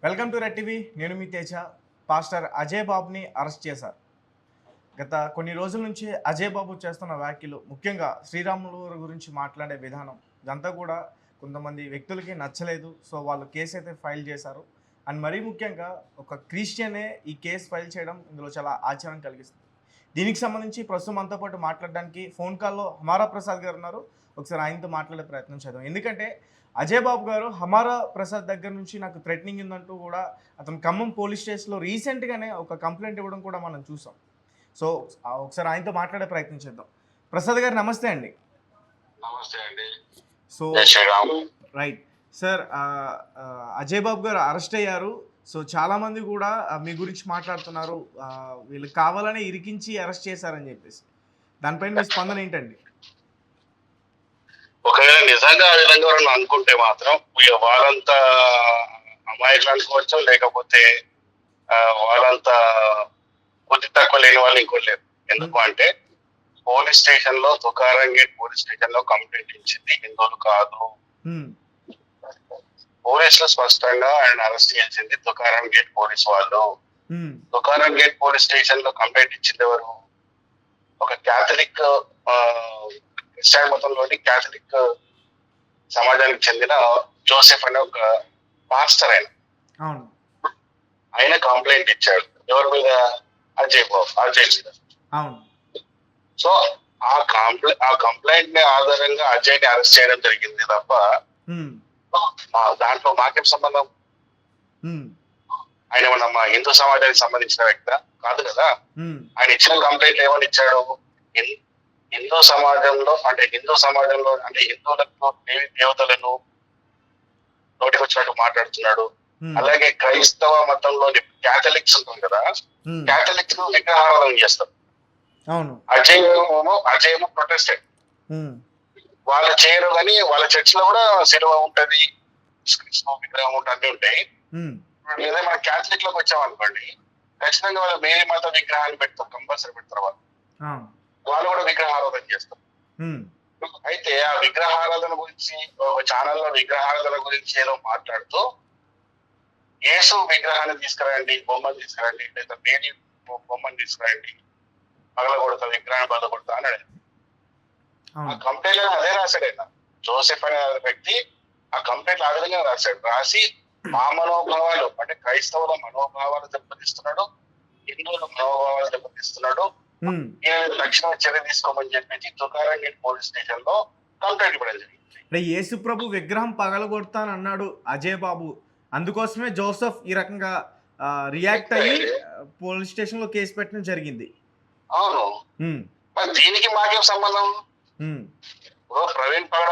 Welcome to red TV. నేను మీ Teja. Pastor Ajay బాబుని arrest చేశారు. గత కొన్ని రోజుల నుంచి అజయ్ బాబు చేస్తున్న వ్యాఖ్యలు, ముఖ్యంగా శ్రీరాములు గురించి మాట్లాడే విధానం, ఇదంతా కూడా కొంతమంది వ్యక్తులకి నచ్చలేదు. సో వాళ్ళు కేసు అయితే ఫైల్ చేశారు. అండ్ మరీ ముఖ్యంగా ఒక క్రిస్టియనే ఈ కేసు ఫైల్ చేయడం ఇందులో చాలా ఆశ్చర్యం కలిగిస్తుంది. దీనికి సంబంధించి ప్రస్తుతం మనతో పాటు మాట్లాడడానికి ఫోన్ కాల్లో హమారా ప్రసాద్ గారు ఉన్నారు. ఒకసారి ఆయనతో మాట్లాడే ప్రయత్నం చేద్దాం. ఎందుకంటే అజయ్ బాబు గారు హమారా ప్రసాద్ దగ్గర నుంచి నాకు థ్రెటనింగ్ ఉందంటూ కూడా అతను ఖమ్మం పోలీస్ స్టేషన్లో రీసెంట్గానే ఒక కంప్లైంట్ ఇవ్వడం కూడా మనం చూసాం. సో ఒకసారి ఆయనతో మాట్లాడే ప్రయత్నం చేద్దాం. ప్రసాద్ గారు నమస్తే అండి. నమస్తే అండి. సో రైట్ సార్, అజయ్ బాబు గారు అరెస్ట్ అయ్యారు. సో చాలామంది కూడా మీ గురించి మాట్లాడుతున్నారు, వీళ్ళు కావాలనే ఇరికించి అరెస్ట్ చేశారని చెప్పేసి. దానిపైన మీ స్పందన ఏంటండి? ఒకవేళ నిజంగా ఆ విధంగా ఎవరన్నా అనుకుంటే మాత్రం వాళ్ళంతా అమాయకులు అనుకోవచ్చు, లేకపోతే వాళ్ళంతా బుద్ధి తక్కువ లేని వాళ్ళు ఇంకోటి లేదు. ఎందుకు అంటే పోలీస్ స్టేషన్ లో, తుకారం గేట్ పోలీస్ స్టేషన్ లో కంప్లైంట్ ఇచ్చింది హిందువులు కాదు. పోలీసులు స్పష్టంగా ఆయన అరెస్ట్ చేసింది తుకారం గేట్ పోలీస్ వాళ్ళు. తుకారం గేట్ పోలీస్ స్టేషన్ లో కంప్లైంట్ ఇచ్చింది ఎవరు? ఒక క్యాథలిక్, క్రిస్టియన్ మతంలోని క్యాథలిక్ సమాజానికి చెందిన జోసెఫ్ అనే ఒక పాస్టర్. ఆయన కంప్లైంట్ ఇచ్చాడు. ఎవరి మీద? అజయ్ మీద. సో ఆ కంప్లైంట్ ని ఆధారంగా అజయ్ ని అరెస్ట్ చేయడం జరిగింది తప్ప దాంట్లో మాకేం సంబంధం? ఆయన మన హిందూ సమాజానికి సంబంధించిన వ్యక్తి కాదు కదా. ఆయన ఇచ్చిన కంప్లైంట్ ఏమని ఇచ్చాడు? హిందూ సమాజంలో అంటే హిందువులకు దేవతలను నోటికి వచ్చినట్టు మాట్లాడుతున్నాడు. అలాగే క్రైస్తవ మతంలోని క్యాథలిక్స్ ఉంటుంది కదా, క్యాథలిక్స్ విగ్రహారాధన చేస్తారు. అజయ్ ప్రొటెస్టెంట్, వాళ్ళు చేయరు కానీ వాళ్ళ చర్చ్ లో కూడా సిలువ ఉంటది, విగ్రహం ఉంటుంది, అన్ని ఉంటాయి. లేదా మన క్యాథలిక్ లోకి వచ్చామనుకోండి, ఖచ్చితంగా వాళ్ళు మేరీ మాత విగ్రహాన్ని పెడతారు, కంపల్సరీ పెడతారు. వాళ్ళు కూడా విగ్రహారాధన చేస్తారు. అయితే ఆ విగ్రహారాధన గురించి ఒక ఛానల్లో విగ్రహారాధన గురించి ఏదో మాట్లాడుతూ యేసు విగ్రహాన్ని తీసుకురండి, బొమ్మను తీసుకురండి, లేదా మేరీ బొమ్మను తీసుకురండి, పగలగొడతా, విగ్రహాన్ని బలగొడతా అన్నాడు. ఆ కంప్లైంట్ అదే రాశాడు. ఆయన జోసెఫ్ అనే వ్యక్తి ఆ కంప్లైంట్ ఆ విధంగా రాశాడు. రాసి మా మనోభావాలు అంటే క్రైస్తవుల మనోభావాలు దెబ్బతీస్తున్నాడు, హిందువుల మనోభావాలు దెబ్బతీస్తున్నాడు, తక్షణ చర్య తీసుకోమని చెప్పి తుకారం గేట్ పోలీస్ స్టేషన్ లో కంప్లైంట్ ఇవ్వడం జరిగింది. యేసు ప్రభు విగ్రహం పగలగొడతాను అన్నాడు అజయ్ బాబు. అందుకోసమే జోసెఫ్ ఈ రకంగా రియాక్ట్ అయ్యి పోలీస్ స్టేషన్ లో కేసు పెట్టడం జరిగింది. అవును, మరి దీనికి మాకేం సంబంధం? ప్రవీణ్ పగడ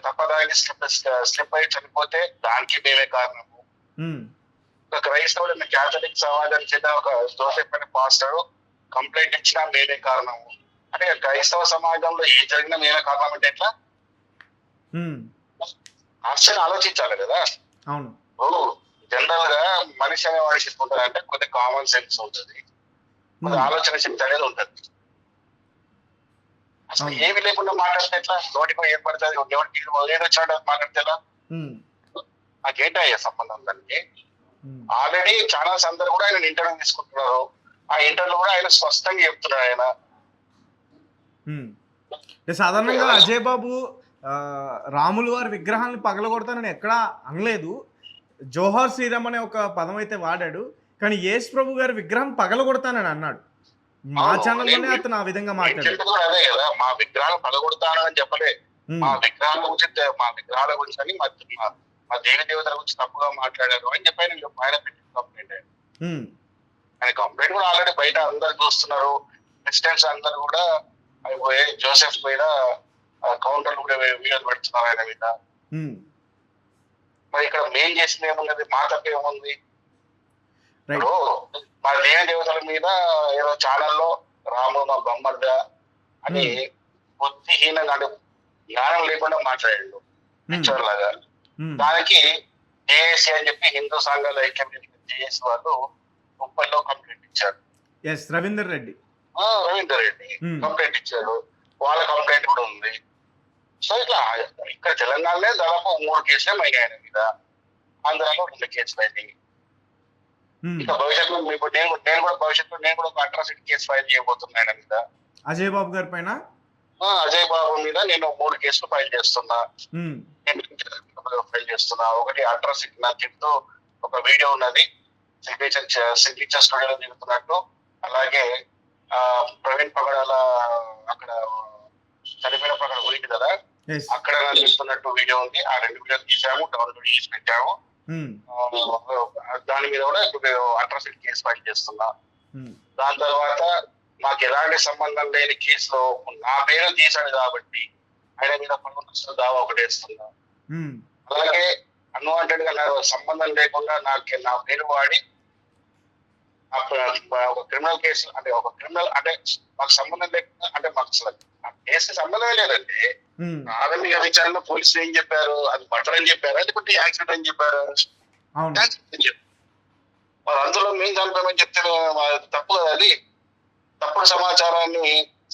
తప్పదాగి స్లిప్ అయి చనిపోతే దానికి మేమే కారణము. ఒక క్రైస్తవుడు క్యాథలిక్ సమాజానికి చెందిన ఒక జోసెఫ్ అనే పాస్టర్ కంప్లైంట్ ఇచ్చినా మేమే కారణము అంటే క్రైస్తవ సమాజంలో ఏం జరిగినా మేమే కారణం అంటే ఎట్లా? ఆశ్చర్యం ఆలోచించాలి కదా. జనరల్ గా మనిషి అనే వాడికి ఉంటుంది అంటే కొద్ది కామన్ సెన్స్ ఉంటుంది, కొద్ది ఆలోచన శక్తి అనేది ఉంటుంది. అసలు ఏమి లేకుండా మాట్లాడితే ఎట్లా? నోటికి ఏర్పడుతుంది, ఎవరికి ఏదొచ్చాడు మాట్లాడితే ఎలా? నాకేంటయ్యా సంబంధం దానికి? ఆల్రెడీ ఛానల్స్ అందరూ కూడా ఆయన ఇంటర్వ్యూ తీసుకుంటున్నారు. ఆ ఇంటర్వ్యూ కూడా ఆయన స్పష్టంగా చెప్తున్నారు. ఆయన సాధారణంగా అజయ్ బాబు రాములు వారి విగ్రహాన్ని పగలగొడతానని ఎక్కడా అనలేదు. జోహార్ శ్రీరామ్ అనే ఒక పదం అయితే వాడాడు, కానీ యేసు ప్రభు గారి విగ్రహం పగలగొడతానని అన్నాడు. మా ఛానల్లోనే అతను ఆ విధంగా మాట్లాడాడు. అదే కదా, మా విగ్రహాలు పగలగొడతానని చెప్పలే. మా విగ్రహాల గురించి అని మా దేవి దేవతల గురించి తప్పుగా మాట్లాడారు అని చెప్పి ఆయన పెట్టిన కంప్లైంట్. ఆయన కంప్లైంట్ కూడా ఆల్రెడీ బయట అందరు చూస్తున్నారు. క్రిస్టియన్స్ అందరు కూడా జోసెఫ్ మీద కౌంటర్లు కూడా వీడియోలు పెడుతున్నారు ఆయన మీద. మరి ఇక్కడ మేం చేసింది ఏమున్నది? మా తప్ప ఏముంది? ఇప్పుడు మా దేవి దేవతల మీద ఏదో ఛానల్లో రాము మా బొమ్మర్ద అని బుద్ధిహీనంగా అంటే జ్ఞానం లేకుండా మాట్లాడాడు పిక్చర్ లాగా. దానికి జేఏసీ అని చెప్పి హిందూ సంఘాల ఐక్యం జేఏసీ వాళ్ళు ముప్పైలో కంప్లైంట్ ఇచ్చారు. రవీందర్ రెడ్డి కంప్లైంట్ ఇచ్చారు. వాళ్ళ కంప్లైంట్ కూడా ఉంది. సో ఇట్లా ఇక్కడ తెలంగాణలో దాదాపు 3 కేసులే మైనాయి ఆయన మీద, ఆంధ్రాలో 2 కేసులు అయినాయి. ఇక భవిష్యత్తులో ఇప్పుడు నేను కూడా భవిష్యత్తులో నేను కూడా ఒక అట్రాసిటీ కేసు ఫైల్ చేయబోతున్నా ఆయన మీద. అజయ్ బాబు గారి పైన అజయ్ బాబు మీద నేను 3 కేసులు ఫైల్ చేస్తున్నా. ఒకటి అట్రాసిటీ నా చెప్తూ ఒక వీడియో ఉన్నది, సిగ్నేచర్ స్టూడియోలో దిగుతున్నట్టు. అలాగే ప్రవీణ్ పగడాల అక్కడ చనిపోయినప్పుడు అక్కడ పోయింది కదా, అక్కడ చెప్తున్నట్టు వీడియో ఉంది. ఆ 2 వీడియోలు తీసాము, డౌన్లోడ్ చేసి పెట్టాము. దాని మీద కూడా ఇప్పుడు అట్రాసిటీ కేసు ఫైల్ చేస్తున్నా. దాని తర్వాత మాకు ఎలాంటి సంబంధం లేని కేసులో నా పేరు తీశాడు కాబట్టి ఆయన మీద 10 లక్షల దావా ఒకటి వేస్తున్నా. అలాగే అన్వాంటెడ్ గా నాకు సంబంధం లేకుండా నా పేరు వాడి ఒక క్రిమినల్ కేసు అంటే మాకు సంబంధం లేకుండా, అంటే మాకు అసలు కేసు సంబంధమే లేదంటే ప్రాథమిక విచారణలో పోలీసులు ఏం చెప్పారు, అది మర్డర్ అని చెప్పారా లేకపోతే యాక్సిడెంట్ అని చెప్పారు? మరి అందులో మేము చనిపోయామని చెప్తే తప్పు కదా. అది తప్పుడు సమాచారాన్ని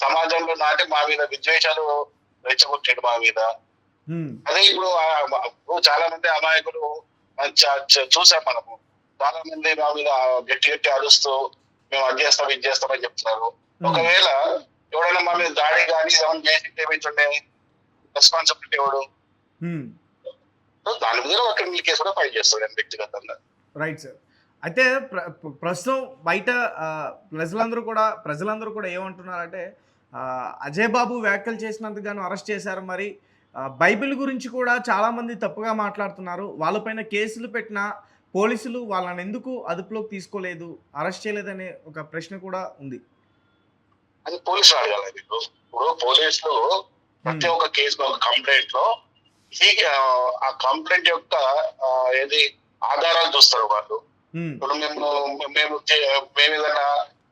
సమాజంలో నాటి మా మీద విద్వేషాలు రెచ్చగొట్టాడు మా మీద. అదే ఇప్పుడు చాలా మంది అమాయకులు చూసాం మనము, చాలా మంది మా మీద గట్టి అరుస్తూ మేము అది చేస్తాం ఇది చేస్తామని చెప్తున్నారు. ఒకవేళ ఎవడైనా మా మీద దాడి కానీ ఏమైనా చేసి ఏమించుండే రెస్పాన్సిబిలిటీ ఎవడు? దాని మీద ఒక క్రిమినల్ కేసు కూడా ఫైల్ చేస్తాడు వ్యక్తిగతంగా. Right sir. అయితే ప్రస్తుతం బయట ప్రజలందరూ కూడా ఏమంటున్నారంటే అజయ్ బాబు వ్యాఖ్యలు చేసినందుకు గాను అరెస్ట్ చేశారు. మరి బైబిల్ గురించి కూడా చాలామంది తప్పుగా మాట్లాడుతున్నారు. వాళ్ళపైన కేసులు పెట్టిన పోలీసులు వాళ్ళని ఎందుకు అదుపులోకి తీసుకోలేదు, అరెస్ట్ చేయలేదనే ఒక ప్రశ్న కూడా ఉంది. అది పోలీసులు అడగాలి. ఇప్పుడు పోలీసులు ప్రతి ఒక్క కేసు ఒక కంప్లైంట్ లో ఆ కంప్లైంట్ యొక్క ఏది ఆధారాలు చూస్తారు వాళ్ళు. ఇప్పుడు మేము ఏదైనా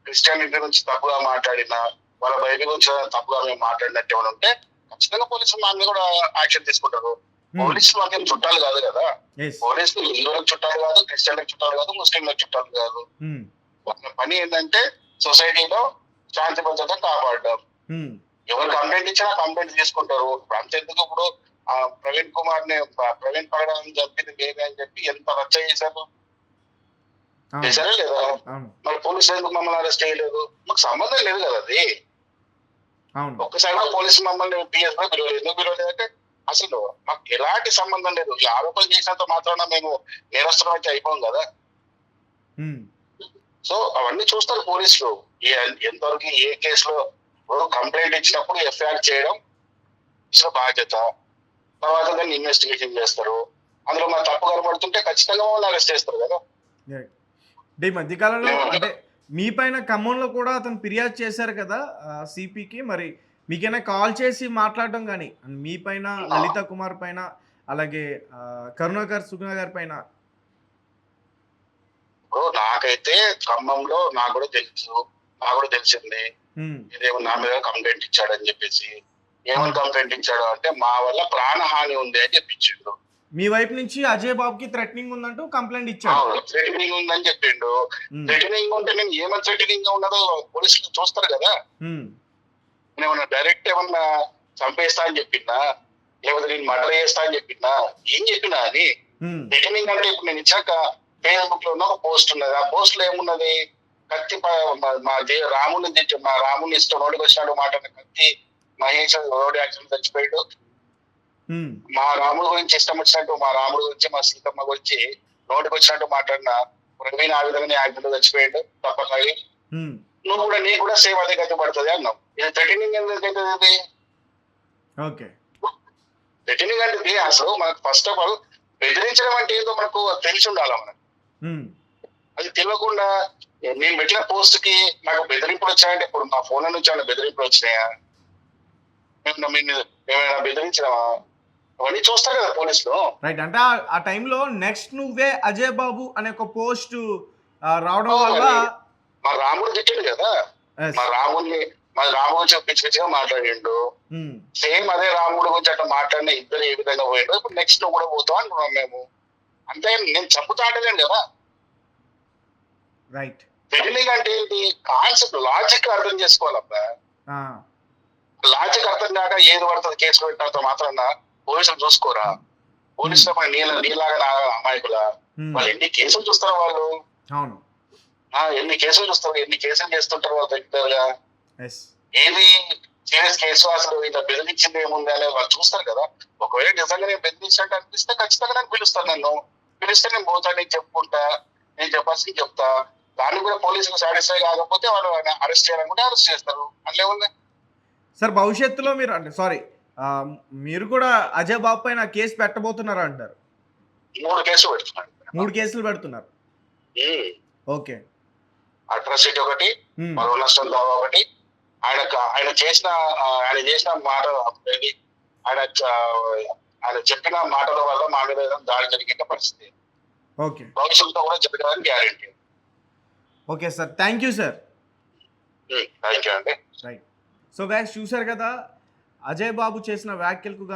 క్రిస్టియానిటీ గురించి తప్పుగా మాట్లాడినా, వాళ్ళ బైబిల్ గురించి తప్పుగా మేము మాట్లాడినట్టు ఏమైనా ఉంటే ఖచ్చితంగా పోలీసులు మా మీద కూడా యాక్షన్ తీసుకుంటారు. పోలీసులు మాకేం చుట్టాలు కాదు కదా, పోలీసులు హిందువులకు చుట్టాలు కాదు, క్రిస్టియన్లకు చుట్టాలు కాదు, ముస్లింలకు చుట్టాలు కాదు. వాళ్ళ పని ఏంటంటే సొసైటీలో శాంతి భద్రత కాపాడడం. ఎవరు కంప్లైంట్ ఇచ్చినా కంప్లైంట్ తీసుకుంటారు. అంతెందుకు ఇప్పుడు ప్రవీణ్ పగడాలని చంపింది మేమే అని చెప్పి ఎంత రచ్చ చేశారు చేశారా లేదా? మరి పోలీసులు ఎందుకు మమ్మల్ని అరెస్ట్ చేయలేదు? మాకు సంబంధం లేదు కదా అది. ఒక్కసారి పోలీసులు మమ్మల్ని పిఎస్ లో పిలవలేదు. ఎందుకు పిలవలేదంటే అసలు మాకు ఎలాంటి సంబంధం లేదు. ఈ ఆరోపణలు చేసినంత మాత్రాన మేము నేరస్తులం అయితే అయిపోం కదా. సో అవన్నీ చూస్తారు పోలీసులు. ఎంతవరకు ఏ కేసులో కంప్లైంట్ ఇచ్చినప్పుడు ఎఫ్ఐఆర్ చేయడం బాధ్యత. తర్వాత దాన్ని ఇన్వెస్టిగేషన్ చేస్తారు. అందులో మా తప్పు కనబడుతుంటే ఖచ్చితంగా వాళ్ళు అరెస్ట్ చేస్తారు కదా. ఈ మధ్యకాలంలో అంటే మీ పైన ఖమ్మంలో కూడా అతను ఫిర్యాదు చేశారు కదా సిపికి. మరి మీకైనా కాల్ చేసి మాట్లాడడం కానీ మీ పైన, లలిత కుమార్ పైన, అలాగే కరుణాకర్ సుగుణ గారి పైన? నాకైతే ఖమ్మంలో నాకు కూడా తెలిసింది ఇదేమో నా మీద కంప్లైంట్ ఇచ్చాడని చెప్పేసి. ఏమని కంప్లైంట్ ఇచ్చాడు అంటే మా వల్ల ప్రాణహాని ఉంది అని చెప్పించిండు. మీ వైపు నుంచి అజయ్ బాబుకి థ్రెటనింగ్ ఉందంటూ కంప్లైంట్ ఇచ్చాడు. థ్రెటనింగ్ ఉందని చెప్పిండు. థ్రెటనింగ్ ఉంటే నేను ఏమైనా థ్రెటనింగ్ ఉన్నదో పోలీసులు చూస్తారు కదా. నేనేమన్నా డైరెక్ట్ ఏమన్నా చంపేస్తా అని చెప్పినా, లేకపోతే నేను మర్డర్ చేస్తా అని చెప్పినా, ఏం చెప్పినా అని. థ్రెటనింగ్ అంటే ఇప్పుడు నేను ఇచ్చాక ఫేస్బుక్ లో ఉన్న ఒక పోస్ట్ ఉన్నది. ఆ పోస్ట్ లో ఏమున్నది, కత్తి మా రాముని ఇష్టం నోటికి వచ్చినట్టు మాట్లాడిన కత్తి మహేష్ రోడ్ యాక్సిడెంట్ చచ్చిపోయాడు. మా రాముడి గురించి ఇష్టం వచ్చినట్టు, మా రాముడి గురించి మా సీతమ్మ గురించి నోటికి వచ్చినట్టు మాట్లాడిన ప్రవీణ్ ఆ విధంగా యాక్సిడెంట్ చచ్చిపోయాడు తప్పకాయి. నీకు కూడా సేమ్ అదే గతి పడుతుంది అన్నావు. ఇది థ్రెటనింగ్ ఎందుకంటే థ్రెటనింగ్ అంటే అసలు మనకు ఫస్ట్ ఆఫ్ ఆల్ బెదిరించడం అంటే ఏదో మనకు తెలిసి ఉండాలి. మనకు అది తెలియకుండా నేను పెట్టిన పోస్ట్ కి నాకు బెదిరింపులు వచ్చాయంటే, ఇప్పుడు మా ఫోన్ నుంచి ఏమైనా బెదిరింపులు వచ్చినాయా, ఏమైనా బెదిరించినావా, అవన్నీ చూస్తారు కదా పోలీసులు. రైట్. అంటే ఆ టైంలో నెక్స్ట్ నువ్వే అజయ్ బాబు అనే ఒక పోస్ట్ రావడం వల్ల మా రాముడు తిట్టాడు కదా, మా రాముడు పిచ్చిగా మాట్లాడిండు. సేమ్ అదే రాముడు గురించి అట్లా మాట్లాడిన ఇద్దరు ఏ విధంగా పోయిండు. ఇప్పుడు నెక్స్ట్ నువ్వు కూడా పోతావు అంటున్నాం మేము. అంటే నేను చంపుతా అంటలేను కదా. రైట్. థ్రెటనింగ్ అంటే ఏంటి, కాన్సెప్ట్ లాజిక్ అర్థం చేసుకోవాలబ్బా. లాజిక్ అర్థం కాక ఏది పడుతుంది కేసు పెట్టినంత మాత్రాన పోలీసులు చూసుకోరా? పోలీసులు మన నీలాగా అమాయకుల వాళ్ళు ఎన్ని కేసులు చూస్తారు వాళ్ళు? అవును, ఎన్ని కేసులు చూస్తారు, ఎన్ని కేసులు చేస్తుంటారు వాళ్ళు రెగ్యులర్ గా. ఎస్, ఏది సీరియస్ కేసు అసలు ఇలా బెదిరించింది ఏముంది అనేది వాళ్ళు చూస్తారు కదా. ఒకవేళ నిజంగా నేను బెదిరించినట్టు అనిపిస్తే ఖచ్చితంగా నేను పిలుస్తాను. నన్ను పిలిస్తే నేను పోతా, నేను చెప్పుకుంటా, నేను చెప్పాల్సింది చెప్తా. దాన్ని కూడా పోలీసులు సాటిస్ఫై కాకపోతే వాళ్ళు అరెస్ట్ చేయాలనుకుంటే అరెస్ట్ చేస్తారు. అందులో ఉంది. సార్ భవిష్యత్తులో మీరు అంటే సారీ మీరు కూడా అజయ్ బాబు పైన కేసు పెట్టబోతున్నారా అంటారు? 3 కేసులు పెడుతున్నాడు. 3 కేసులు పెడుతున్నారు. ఓకే, అట్రాసిటీ ఒకటి, మరో నష్టం దావా ఒకటి, ఆయన చేసిన మాట, ఆయన చెప్పిన మాటల వల్ల మా మీద దాడి జరిగే పరిస్థితి ఓకే, భవిష్యత్తులో కూడా జరగడానికి guarantee. Okay sir, thank you sir. Thank you అండి. రైట్. సో గైస్ చూశారు కదా, అజయ్ బాబు చేసిన వ్యాఖ్యలకు